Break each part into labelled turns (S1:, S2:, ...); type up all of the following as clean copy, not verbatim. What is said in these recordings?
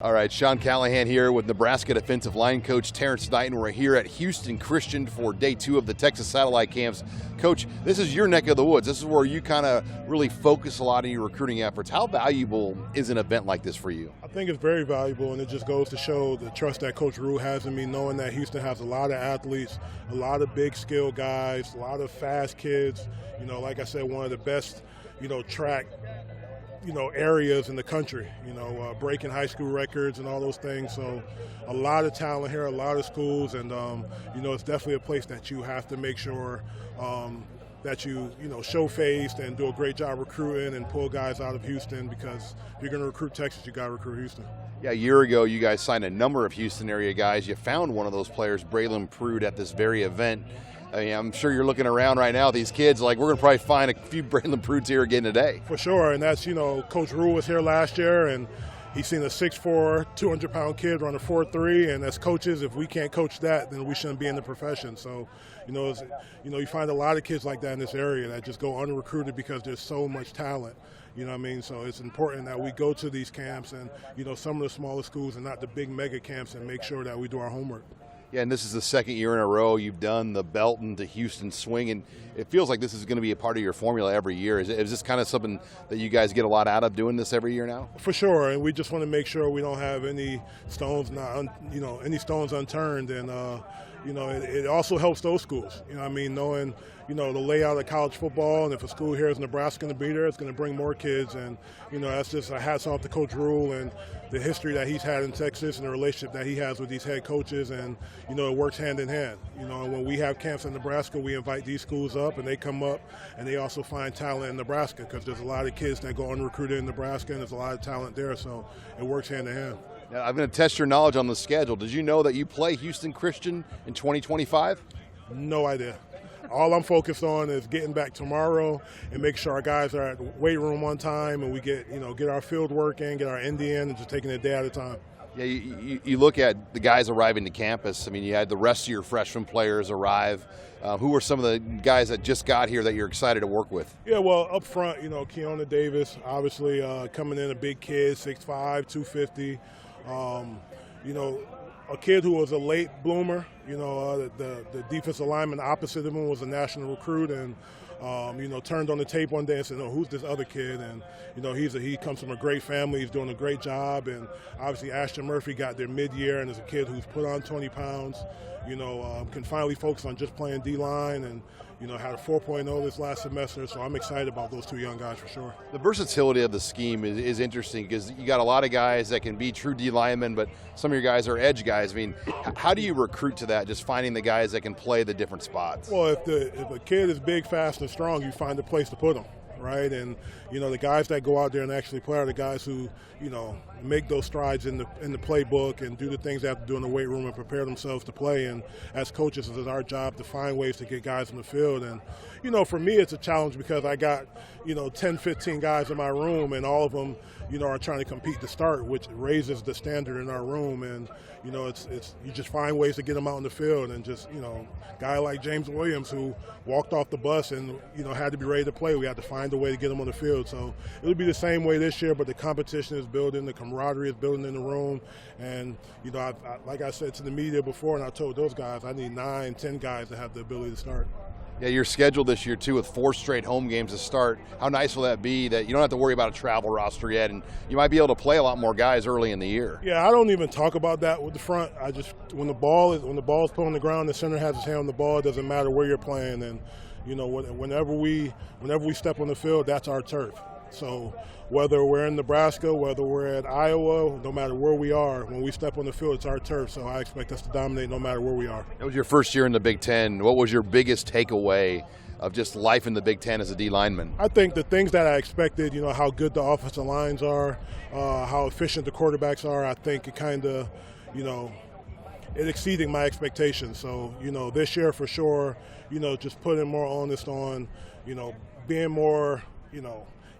S1: All right, Sean Callahan here with Nebraska defensive line coach Terrance Knighton. We're here at Houston Christian for day 2 of the Texas Satellite Camps. Coach, this is your neck of the woods. This is where you kind of really focus a lot of your recruiting efforts. How valuable is an event like this for you?
S2: I think it's very valuable, and it just goes to show the trust that Coach Rule has in me, knowing that Houston has a lot of athletes, a lot of big skill guys, a lot of fast kids. Like I said, one of the best, track areas in the country, breaking high school records and all those things. So a lot of talent here, a lot of schools, and, it's definitely a place that you have to make sure that you show-faced and do a great job recruiting and pull guys out of Houston, because if you're going to recruit Texas, you got to recruit Houston.
S1: Yeah, a year ago, you guys signed a number of Houston area guys. You found one of those players, Braylon Prude, at this very event. I mean, I'm sure you're looking around right now, these kids, like, we're going to probably find a few Braylon Prudes here again today.
S2: For sure, and that's, Coach Rule was here last year, and he's seen a 6'4", 200-pound kid run a 4.3, and as coaches, if we can't coach that, then we shouldn't be in the profession. So, you find a lot of kids like that in this area that just go unrecruited because there's so much talent. You know what I mean? So it's important that we go to these camps and, some of the smaller schools and not the big mega camps, and make sure that we do our homework.
S1: Yeah, and this is the second year in a row you've done the Belton to Houston swing, and it feels like this is going to be a part of your formula every year. Is this kind of something that you guys get a lot out of, doing this every year now? For
S2: sure, and we just want to make sure we don't have any stones any stones unturned, and it also helps those schools. Knowing the layout of college football, and if a school here is Nebraska going to be there, it's going to bring more kids, and that's just a hats off to Coach Rule and the history that he's had in Texas and the relationship that he has with these head coaches, and it works hand in hand. When we have camps in Nebraska, we invite these schools up, and they come up, and they also find talent in Nebraska, because there's a lot of kids that go unrecruited in Nebraska, and there's a lot of talent there, so it works hand in hand.
S1: Now, I'm going to test your knowledge on the schedule. Did you know that you play Houston Christian in 2025?
S2: No idea. All I'm focused on is getting back tomorrow and make sure our guys are at the weight room on time, and we get our field work in, get our end in, and just taking it a day at a time.
S1: Yeah, you look at the guys arriving to campus. I mean, you had the rest of your freshman players arrive. Who were some of the guys that just got here that you're excited to work with?
S2: Yeah, well, up front, Keona Davis, obviously coming in, a big kid, 6'5", 250. A kid who was a late bloomer. The defensive lineman opposite of him was a national recruit, and turned on the tape one day and said, "No, who's this other kid?" And he comes from a great family. He's doing a great job, and obviously Ashton Murphy got there mid-year, and is a kid who's put on 20 pounds. Can finally focus on just playing D-line, and had a 4.0 this last semester, so I'm excited about those two young guys for sure.
S1: The versatility of the scheme is interesting, because you got a lot of guys that can be true D linemen, but some of your guys are edge guys. I mean, how do you recruit to that, just finding the guys that can play the different spots?
S2: Well, if a kid is big, fast, and strong, you find a place to put them, right? And the guys that go out there and actually play are the guys who make those strides in the playbook and do the things they have to do in the weight room and prepare themselves to play. And as coaches, it's our job to find ways to get guys in the field. And for me, it's a challenge, because I got 10, 15 guys in my room, and all of them are trying to compete to start, which raises the standard in our room. And it's you just find ways to get them out in the field, and just guy like James Williams, who walked off the bus and had to be ready to play. We had to find a way to get him on the field. So it'll be the same way this year, but the competition is building, the camaraderie is building in the room, and like I said to the media before, and I told those guys, I need 9, 10 guys to have the ability to start.
S1: Yeah, you're scheduled this year, too, with 4 straight home games to start. How nice will that be that you don't have to worry about a travel roster yet, and you might be able to play a lot more guys early in the year?
S2: Yeah, I don't even talk about that with the front. I just, when the ball is put on the ground, the center has his hand on the ball. It doesn't matter where you're playing, and whenever we step on the field, that's our turf. So whether we're in Nebraska, whether we're at Iowa, no matter where we are, when we step on the field, it's our turf. So I expect us to dominate no matter where we are.
S1: It was your first year in the Big Ten. What was your biggest takeaway of just life in the Big Ten as a D lineman?
S2: I think the things that I expected, how good the offensive lines are, how efficient the quarterbacks are, I think it kind of, it exceeded my expectations. So, this year for sure, just putting more onus on, being more,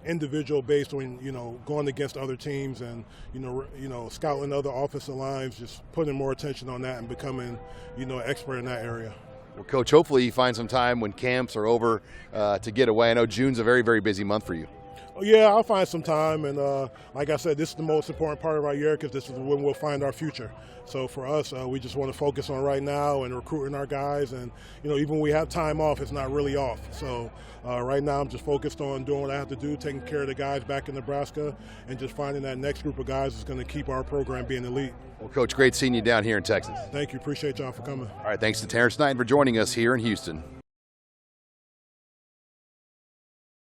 S2: individual based when going against other teams, and scouting other offensive lines, just putting more attention on that and becoming expert in that area.
S1: Well, Coach, hopefully you find some time when camps are over to get away. I know June's a very, very busy month for you.
S2: Yeah, I'll find some time, and like I said, this is the most important part of our year because this is when we'll find our future. So for us, we just want to focus on right now and recruiting our guys, and even when we have time off, it's not really off. So right now, I'm just focused on doing what I have to do, taking care of the guys back in Nebraska, and just finding that next group of guys is going to keep our program being elite.
S1: Well, Coach, great seeing you down here in Texas.
S2: Thank you. Appreciate y'all for coming.
S1: All right, thanks to Terrance Knighton for joining us here in Houston.